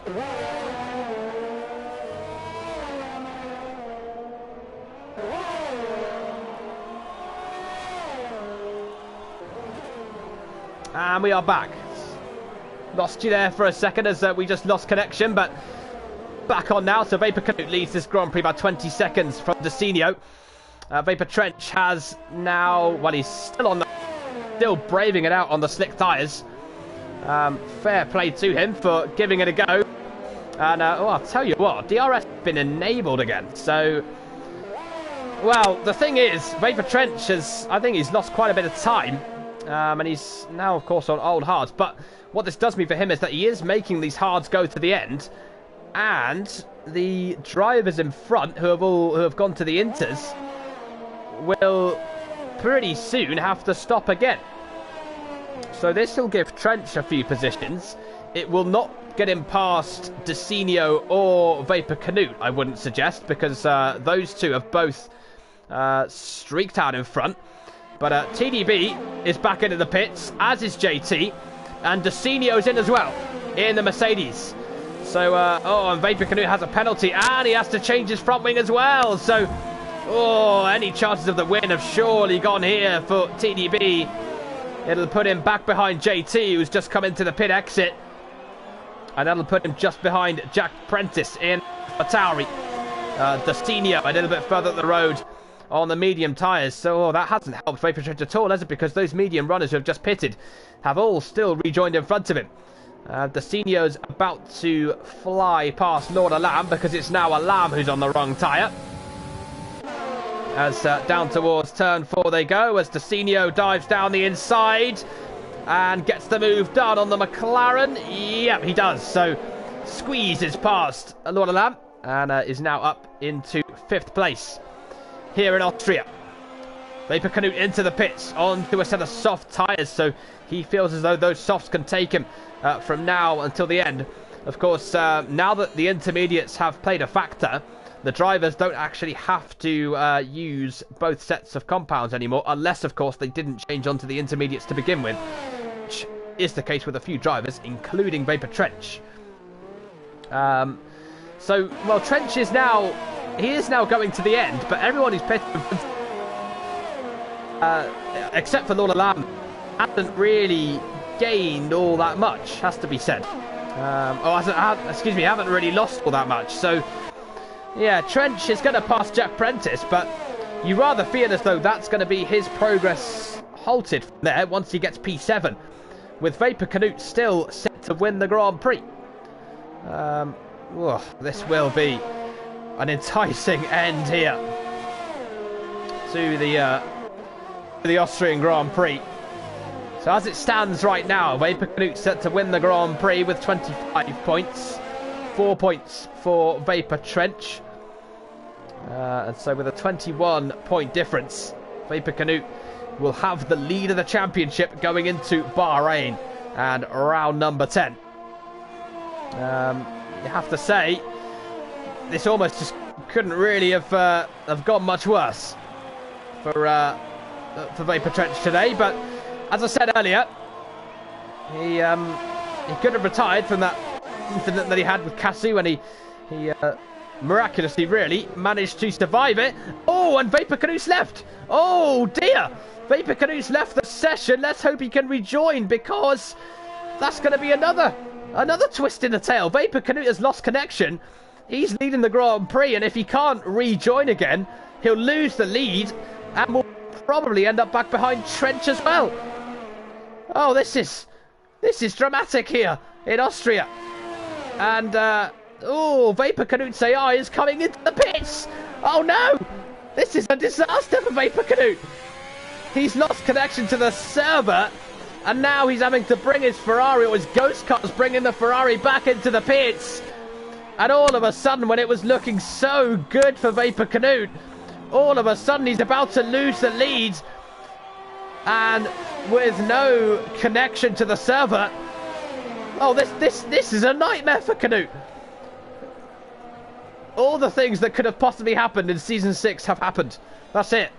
And we are back. Lost you there for a second as we just lost connection, but back on now. So Vapor Canute leads this Grand Prix by 20 seconds from Desinio. Vapor Trench has now, well, he's still on the, still braving it out on the slick tyres. Fair play to him for giving it a go. And oh, I'll tell you what, DRS has been enabled again. So, well, the thing is, Vapor Trench has, I think he's lost quite a bit of time. And he's now, of course, on old hards. But what this does mean for him is that he is making these hards go to the end. And the drivers in front who have gone to the inters will pretty soon have to stop again. So this will give Trench a few positions. It will not get him past Desinio or Vapor Canute, I wouldn't suggest, because those two have both streaked out in front. But TDB is back into the pits, as is JT, and Desinio's in as well, in the Mercedes. So, oh, and Vapor Canute has a penalty, and he has to change his front wing as well. So, oh, any chances of the win have surely gone here for TDB. It'll put him back behind JT, who's just come into the pit exit. And that'll put him just behind Jack Prentice in Tauri. Desinio a little bit further up the road on the medium tyres. So that hasn't helped Vapor Trench at all, has it? Because those medium runners who have just pitted have all still rejoined in front of him. Desinio's about to fly past Lord Alam because it's now Alam who's on the wrong tyre. As down towards turn 4 they go, as Desinio dives down the inside and gets the move done on the McLaren. Yep, he does. So squeezes past Lord Alam and is now up into 5th place here in Austria. Vapor Canute into the pits onto a set of soft tyres, so he feels as though those softs can take him from now until the end. Of course, now that the intermediates have played a factor, the drivers don't actually have to use both sets of compounds anymore, unless, of course, they didn't change onto the intermediates to begin with, which is the case with a few drivers, including Vapor Trench. So, well, Trench is now, he is now going to the end, but everyone who's pitted, except for Lord Alam, hasn't really gained all that much, has to be said. Haven't really lost all that much. So, yeah, Trench is going to pass Jack Prentice, but you rather feel as though that's going to be his progress halted from there once he gets P7, with Vapor Canute still set to win the Grand Prix. This will be an enticing end here to the Austrian Grand Prix. So as it stands right now, Vapor Canute set to win the Grand Prix with 25 points. 4 points for Vapor Trench. And so with a 21-point difference, Vapor Canute will have the lead of the championship going into Bahrain and round number 10. You have to say, this almost just couldn't really have gone much worse for Vapor Trench today. But as I said earlier, he could have retired from that incident that he had with Kasu, and he miraculously really managed to survive it. Oh, and Vapor Canute's left. Oh dear, Vapor Canute's left the session. Let's hope he can rejoin, because that's going to be another twist in the tail. Vapor Canute has lost connection. He's leading the Grand Prix, and if he can't rejoin again, he'll lose the lead and will probably end up back behind Trench as well. Oh, this is dramatic here in Austria. And Vapor Canute's AI is coming into the pits. Oh no, this is a disaster for Vapor Canute. He's lost connection to the server, and now he's having to bring his Ferrari, or his ghost car's bringing the Ferrari back into the pits. And all of a sudden, when it was looking so good for Vapor Canute, all of a sudden he's about to lose the lead. And with no connection to the server, oh, this is a nightmare for Canute. All the things that could have possibly happened in Season 6 have happened. That's it.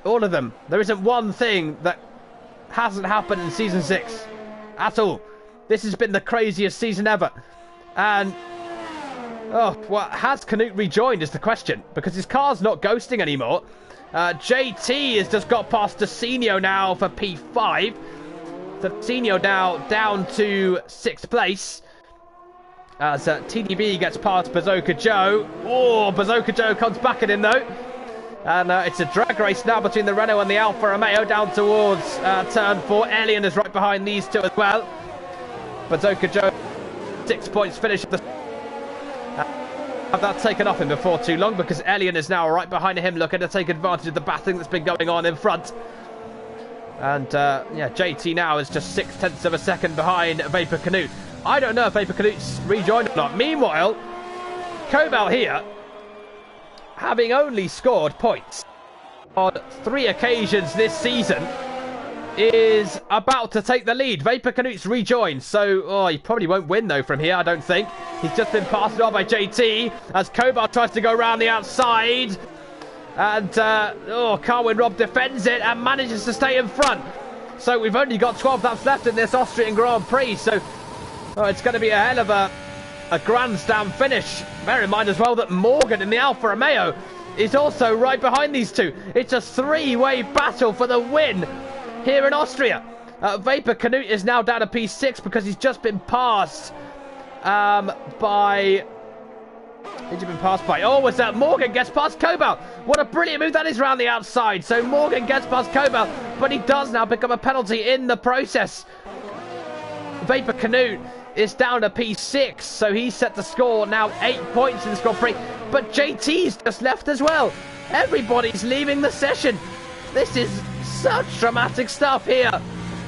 All of them. There isn't one thing that hasn't happened in Season 6 at all. This has been the craziest season ever. And Oh, well, has Canute rejoined is the question, because his car's not ghosting anymore. JT has just got past Desenio now for P5. So Desenio now down to 6th place. As TDB gets past Bazooka Joe. Oh, Bazooka Joe comes back in though. And it's a drag race now between the Renault and the Alfa Romeo down towards turn 4. Alien is right behind these two as well. Bazooka Joe, 6 points finish. Have that taken off him before too long, because Alien is now right behind him looking to take advantage of the battling that's been going on in front. And yeah, JT now is just 0.6 of a second behind Vapor Canute. I don't know if Vapor Canute's rejoined or not. Meanwhile, Cobalt here, having only scored points on 3 occasions this season, is about to take the lead. Vapor Canute's rejoined, so he probably won't win though from here, I don't think. He's just been passed on by JT as Cobalt tries to go around the outside. And Carwin Rob defends it and manages to stay in front. So we've only got 12 laps left in this Austrian Grand Prix, so it's going to be a hell of a grandstand finish. Bear in mind as well that Morgan in the Alfa Romeo is also right behind these two. It's a 3-way battle for the win here in Austria. Vapor Canute is now down to P6 because he's just been passed by... Who's he been passed by? Oh, was that Morgan gets past Cobalt? What a brilliant move that is round the outside. So Morgan gets past Cobalt, but he does now pick up a penalty in the process. Vapor Canute is down to P6, so he's set to score now 8 points in this Grand Prix. But JT's just left as well. Everybody's leaving the session. This is such dramatic stuff here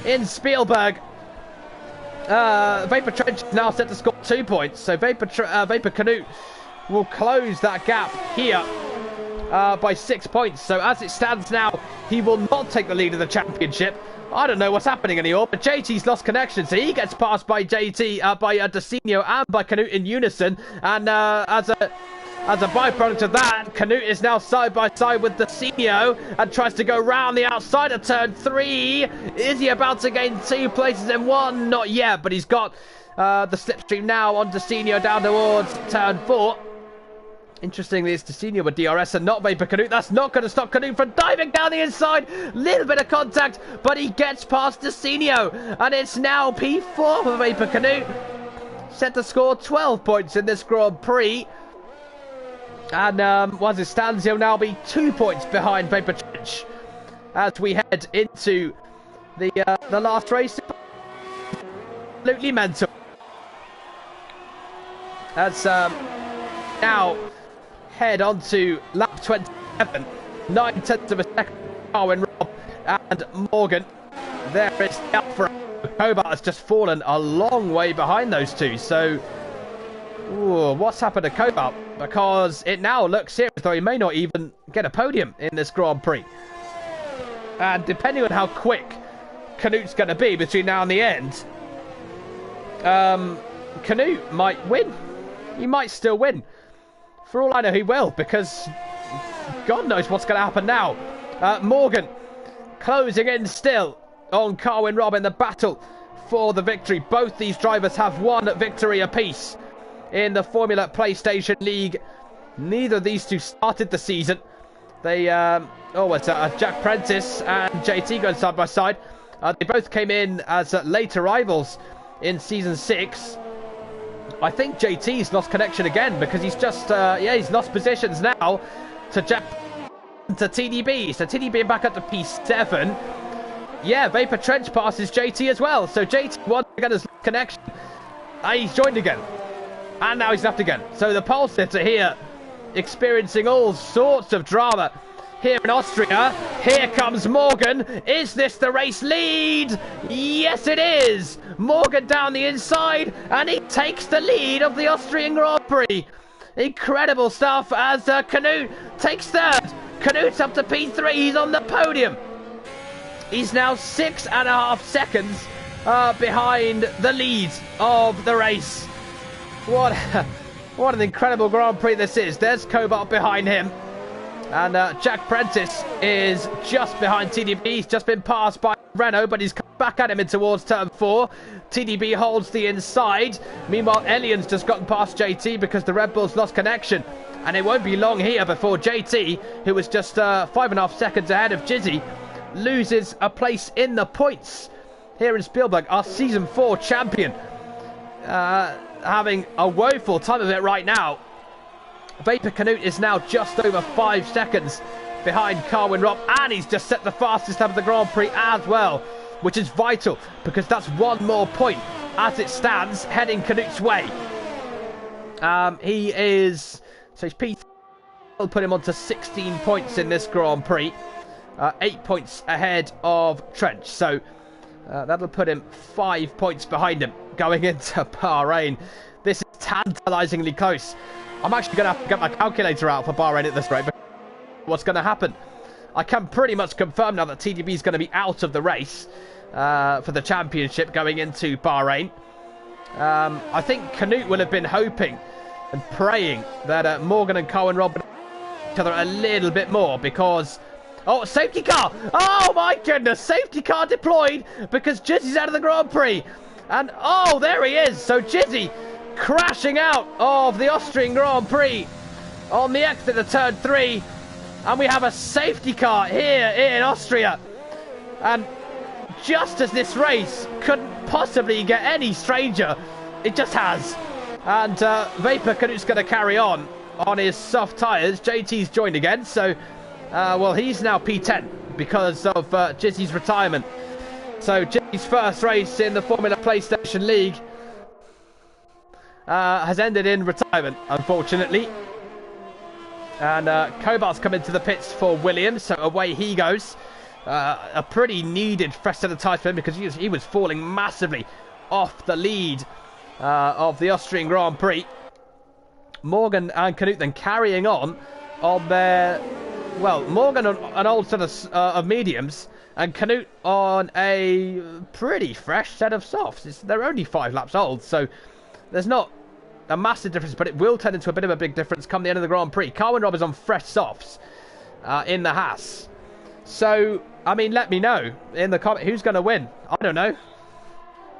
in Spielberg. Vapor Trench is now set to score 2 points, so Vapor Canute will close that gap here by 6 points. So as it stands now, he will not take the lead of the championship. I don't know what's happening anymore, but JT's lost connection, so he gets passed by JT, by Desenio and by Canute in unison. And as a byproduct of that, Canute is now side by side with Desenio and tries to go round the outside of turn 3. Is he about to gain 2 places in 1? Not yet, but he's got the slipstream now on Desenio down towards turn 4. Interestingly, it's Desenio with DRS and not Vapor Canute. That's not going to stop Canute from diving down the inside. Little bit of contact, but he gets past Desenio. And it's now P4 for Vapor Canute. Set to score 12 points in this Grand Prix. And as it stands, he'll now be 2 points behind Vapor Trench as we head into the last race. Absolutely mental. As now head on to lap 27, 9/10 of a second. Carwin Rob and Morgan. There is the Alfa. Cobalt has just fallen a long way behind those two. So, what's happened to Cobalt? Because it now looks here as though he may not even get a podium in this Grand Prix. And depending on how quick Canute's going to be between now and the end, Canute might win. He might still win. For all I know, he will, because God knows what's going to happen now. Morgan closing in still on Carwin Rob in the battle for the victory. Both these drivers have 1 victory apiece in the Formula PlayStation League. Neither of these two started the season. They, it's Jack Prentice and JT going side by side. They both came in as late arrivals in Season 6. I think JT's lost connection again because he's just, he's lost positions now to TDB. So TDB back up to P7. Yeah, Vapor Trench passes JT as well. So JT once again has lost connection. He's joined again. And now he's left again. So the pole sitter here experiencing all sorts of drama here in Austria. Here comes Morgan. Is this the race lead? Yes, it is. Morgan down the inside, and he takes the lead of the Austrian Grand Prix. Incredible stuff as Canute takes third. Canute's up to P3. He's on the podium. He's now 6.5 seconds behind the lead of the race. What an incredible Grand Prix this is. There's Cobalt behind him. And Jack Prentice is just behind TDB. He's just been passed by Renault, but he's back at him in towards turn 4. TDB holds the inside. Meanwhile, Elian's just gotten past JT because the Red Bulls lost connection. And it won't be long here before JT, who was just 5.5 seconds ahead of Jizzy, loses a place in the points here in Spielberg. Our Season 4 champion having a woeful time of it right now. Vapor Canute is now just over 5 seconds behind Carwin Robb, and he's just set the fastest lap of the Grand Prix as well, which is vital because that's one more point as it stands heading Canute's way. He is, so he's P3, will put him on to 16 points in this Grand Prix, 8 points ahead of Trench, so that'll put him 5 points behind him going into Bahrain. This is tantalisingly close. I'm actually going to have to get my calculator out for Bahrain at this rate. What's going to happen? I can pretty much confirm now that TDB is going to be out of the race for the championship going into Bahrain. I think Canute will have been hoping and praying that Morgan and Cohen Robb each other a little bit more because... Oh, safety car! Oh my goodness, safety car deployed because Jizzy's out of the Grand Prix. And oh, there he is. So Jizzy crashing out of the Austrian Grand Prix on the exit of turn 3. And we have a safety car here in Austria. And just as this race couldn't possibly get any stranger, it just has. And Vapor Canute's going to carry on his soft tyres. JT's joined again, so... well, he's now P10 because of Jizzy's retirement. So Jizzy's first race in the Formula PlayStation League has ended in retirement, unfortunately. And Kobart's come into the pits for Williams, so away he goes. A pretty needed fresh set of tyres for him because he was falling massively off the lead of the Austrian Grand Prix. Morgan and Canute then carrying on their... Well, Morgan on an old set of mediums and Canute on a pretty fresh set of softs. They're only 5 laps old, so there's not a massive difference, but it will turn into a bit of a big difference come the end of the Grand Prix. Carwin Robb is on fresh softs in the Haas. So, I mean, let me know in the comment who's going to win. I don't know.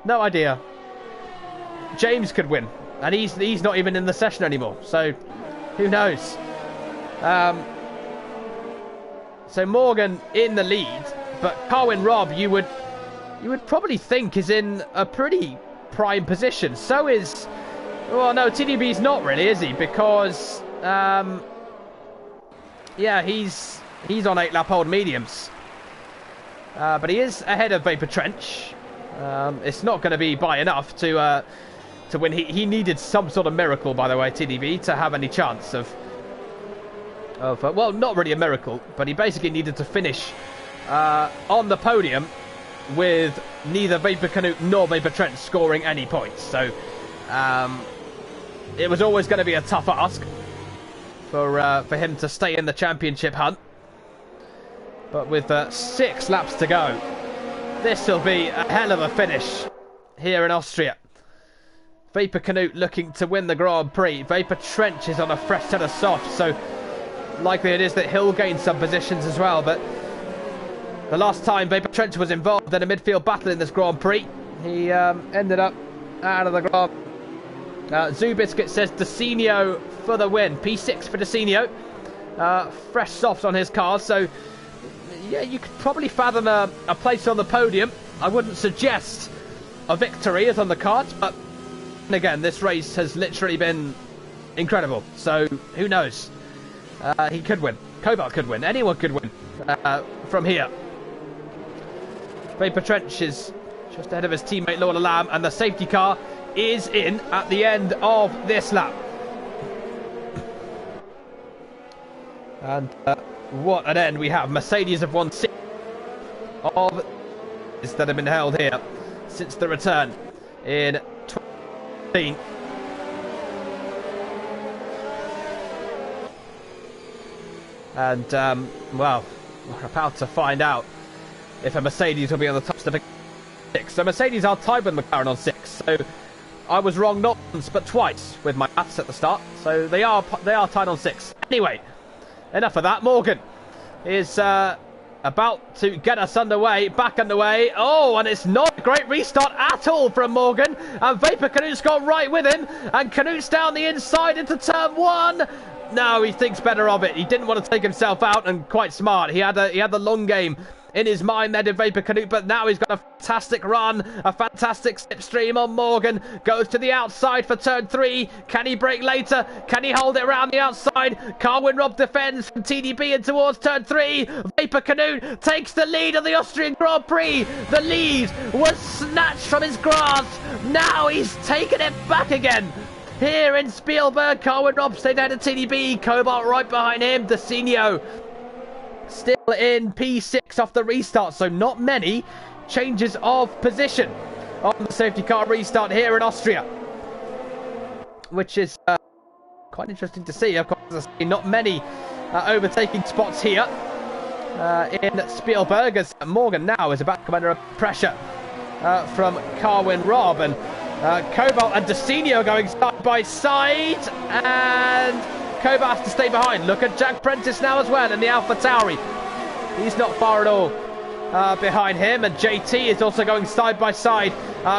No idea. James could win, and he's not even in the session anymore, so who knows. So Morgan in the lead, but Carwin Robb you would probably think is in a pretty prime position. So is, well, no, TDB's not really, is he? Because yeah, he's on 8 lap old mediums, but he is ahead of Vapor Trench. It's not going to be by enough to win. He needed some sort of miracle, by the way, TDB, to have any chance of well, not really a miracle, but he basically needed to finish on the podium with neither Vapor Canute nor Vapor Trench scoring any points. So it was always going to be a tough ask for him to stay in the championship hunt. But with 6 laps to go, this will be a hell of a finish here in Austria. Vapor Canute looking to win the Grand Prix. Vapor Trench is on a fresh set of softs, so likely it is that he'll gain some positions as well. But the last time Vapor Trench was involved in a midfield battle in this Grand Prix, he ended up out of the Grand Prix. Zubiscuit says Decinio for the win. P6 for Decinio. Fresh softs on his car, so yeah, you could probably fathom a place on the podium. I wouldn't suggest a victory is on the cards, but again, this race has literally been incredible, so who knows. He could win. Cobalt could win. Anyone could win from here. Vapor Trench is just ahead of his teammate Lord Lamb, and the safety car is in at the end of this lap. And what an end we have. Mercedes have won 6 of that have been held here since the return in 2015. And, well, we're about to find out if a Mercedes will be on the top step 6. So Mercedes are tied with McLaren on 6. So I was wrong not once but twice with my maths at the start. So they are tied on 6. Anyway, enough of that. Morgan is about to get us underway, back underway. Oh, and it's not a great restart at all from Morgan. And Vapor Canute's gone right with him. And Canute's down the inside into turn 1. No, he thinks better of it. He didn't want to take himself out, and quite smart. He had the long game in his mind there, did Vapor Canute, but now he's got a fantastic run, a fantastic slipstream on Morgan. Goes to the outside for turn 3. Can he break later? Can he hold it around the outside? Carwin Rob defends from TDB and towards turn 3. Vapor Canute takes the lead of the Austrian Grand Prix. The lead was snatched from his grasp. Now he's taken it back again. Here in Spielberg, Carwin Rob stayed ahead of TDB. Cobalt right behind him. Desinio still in P6 off the restart, so not many changes of position on the safety car restart here in Austria, which is quite interesting to see. Of course, not many overtaking spots here in Spielberg, as Morgan now is about to come under pressure from Carwin Rob, and Cobalt and Desinio going side by side, and Cobalt has to stay behind. Look at Jack Prentice now as well in the Alpha Tauri. He's not far at all behind him. And JT is also going side by side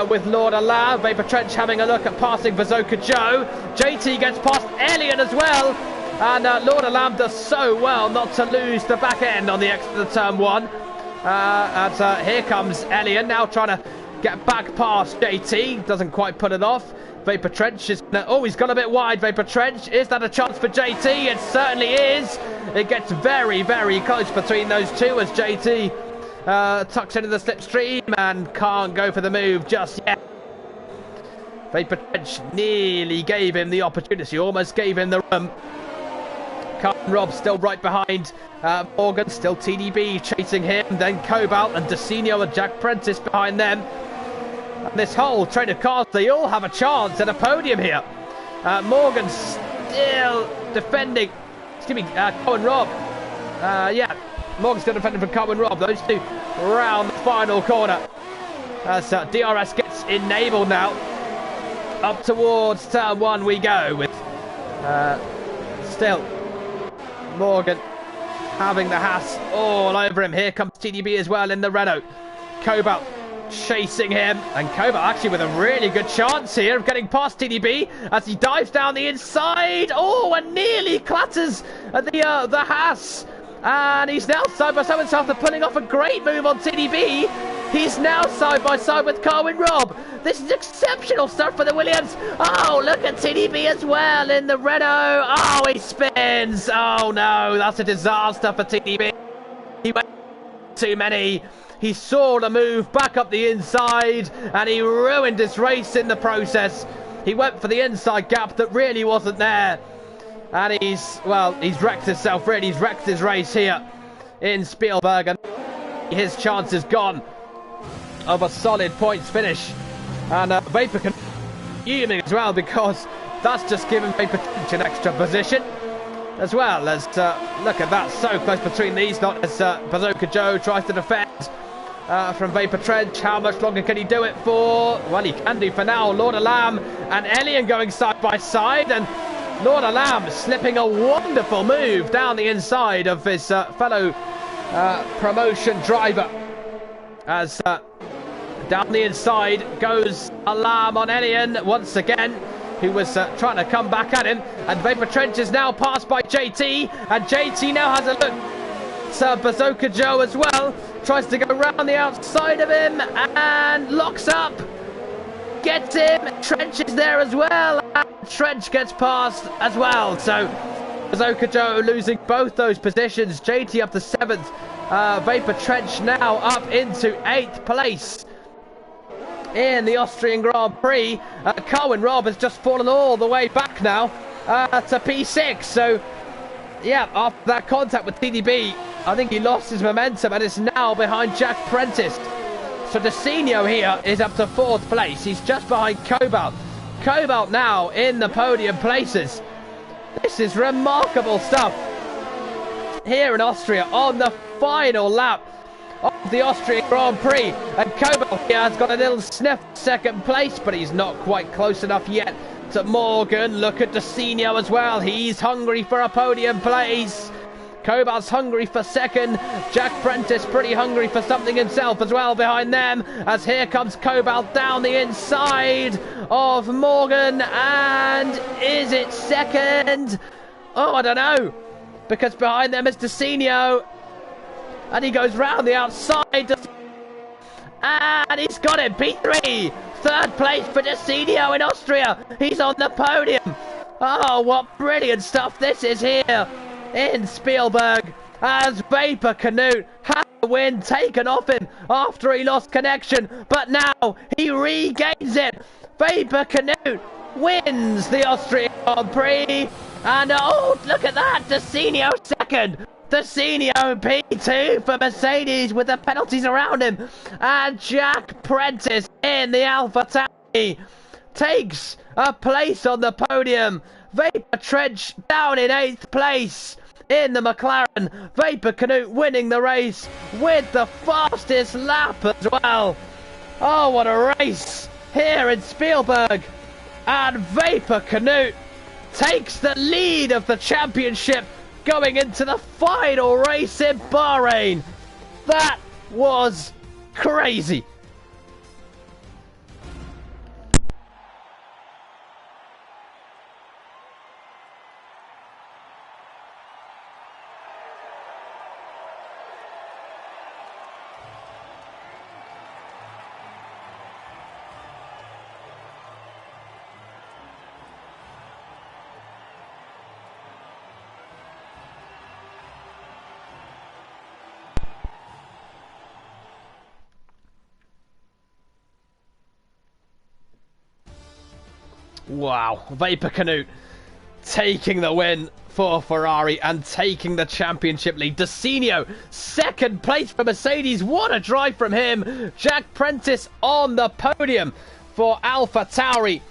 with Lord Alam. Vapor Trench having a look at passing Bazooka Joe. JT gets past Elian as well. And Lord Alam does so well not to lose the back end on the exit of turn 1. And here comes Elian now trying to get back past JT. Doesn't quite put it off. Vapor Trench is... Oh, he's gone a bit wide, Vapor Trench. Is that a chance for JT? It certainly is. It gets very, very close between those two as JT tucks into the slipstream and can't go for the move just yet. Vapor Trench nearly gave him the opportunity, almost gave him the room. Carlton Rob still right behind Morgan, still TDB chasing him, then Cobalt and Desinio and Jack Prentice behind them. And this whole train of cars, they all have a chance at a podium here. Morgan still defending, excuse me, Carwin Rob. Yeah, Morgan still defending from Carwin Rob. Those two round the final corner. As DRS gets enabled now. Up towards turn 1 we go with still Morgan having the Haas all over him. Here comes TDB as well in the Renault. Cobalt chasing him, and Cobalt actually with a really good chance here of getting past TDB as he dives down the inside. Oh, and nearly clatters at the Haas, and he's now side by side with himself. They're pulling off a great move on TDB. He's now side by side with Carwin Rob. This is exceptional stuff for the Williams. Oh, look at TDB as well in the Renault. Oh, he spins. Oh no, that's a disaster for TDB. He went too many. He saw the move back up the inside, and he ruined his race in the process. He went for the inside gap that really wasn't there. And he's wrecked himself, really. He's wrecked his race here in Spielberg. And his chance is gone of a solid points finish. And Vapor can fuming as well, because that's just given Vapor an extra position. As well as, look at that, so close between these, not as Bazooka Joe tries to defend from Vapor Trench. How much longer can he do it for? Well, he can do for now. Lord Alam and Elian going side by side, and Lord Alam slipping a wonderful move down the inside of his fellow promotion driver. As down the inside goes Alam on Elian once again, who was trying to come back at him. And Vapor Trench is now passed by JT, and JT now has a look at Bazooka Joe as well. Tries to go round the outside of him and locks up. Gets him. Trench is there as well, and Trench gets past as well. So Bazooka Joe losing both those positions. JT up to 7th. Vapor Trench now up into 8th place in the Austrian Grand Prix. Carwin Rob has just fallen all the way back now to P6. So yeah, after that contact with TDB, I think he lost his momentum and is now behind Jack Prentice. So Desinio here is up to 4th place. He's just behind Cobalt. Cobalt now in the podium places. This is remarkable stuff here in Austria on the final lap of the Austrian Grand Prix. And Cobalt here has got a little sniff 2nd place, but he's not quite close enough yet to Morgan. Look at Desinio as well. He's hungry for a podium place. Kobalt's hungry for second. Jack Prentice pretty hungry for something himself as well behind them, as here comes Kobalt down the inside of Morgan, and is it second? Oh, I don't know, because behind them is Decenio, and he goes round the outside, and he's got it, P3. Third place for Decenio in Austria. He's on the podium. Oh, what brilliant stuff this is here in Spielberg, as Vapor Canute had the win taken off him after he lost connection, but now he regains it. Vapor Canute wins the Austrian Grand Prix, and oh, look at that, Decenio second. Decenio P2 for Mercedes with the penalties around him, and Jack Prentice in the Alpha Tauri takes a place on the podium. Vapor Trench down in 8th place in the McLaren. Vapor Canute winning the race with the fastest lap as well. Oh, what a race here in Spielberg. And Vapor Canute takes the lead of the championship going into the final race in Bahrain. That was crazy. Wow, Vapor Canute taking the win for Ferrari and taking the championship lead. Decenio, second place for Mercedes. What a drive from him. Jack Prentice on the podium for Alpha Tauri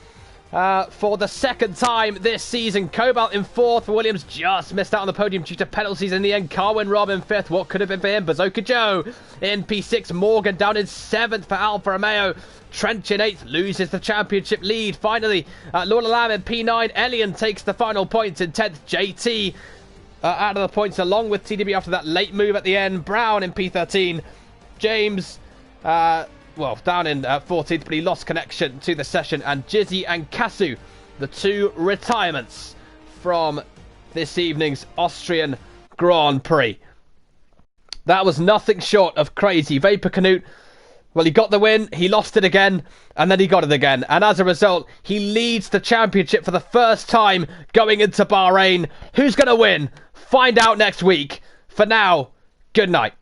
for the second time this season. Kobalt in fourth. Williams just missed out on the podium due to penalties in the end. Carwin Robb in fifth. What could have been for him? Bazooka Joe in P6. Morgan down in seventh for Alfa Romeo. Trench in 8th loses the championship lead. Finally, Lorna Lamb in P9. Elian takes the final points in 10th. JT out of the points along with TDB after that late move at the end. Brown in P13. James, well, down in 14th, but he lost connection to the session. And Jizzy and Kasu, the two retirements from this evening's Austrian Grand Prix. That was nothing short of crazy. Vapor Canute, well, he got the win, he lost it again, and then he got it again. And as a result, he leads the championship for the first time going into Bahrain. Who's going to win? Find out next week. For now, good night.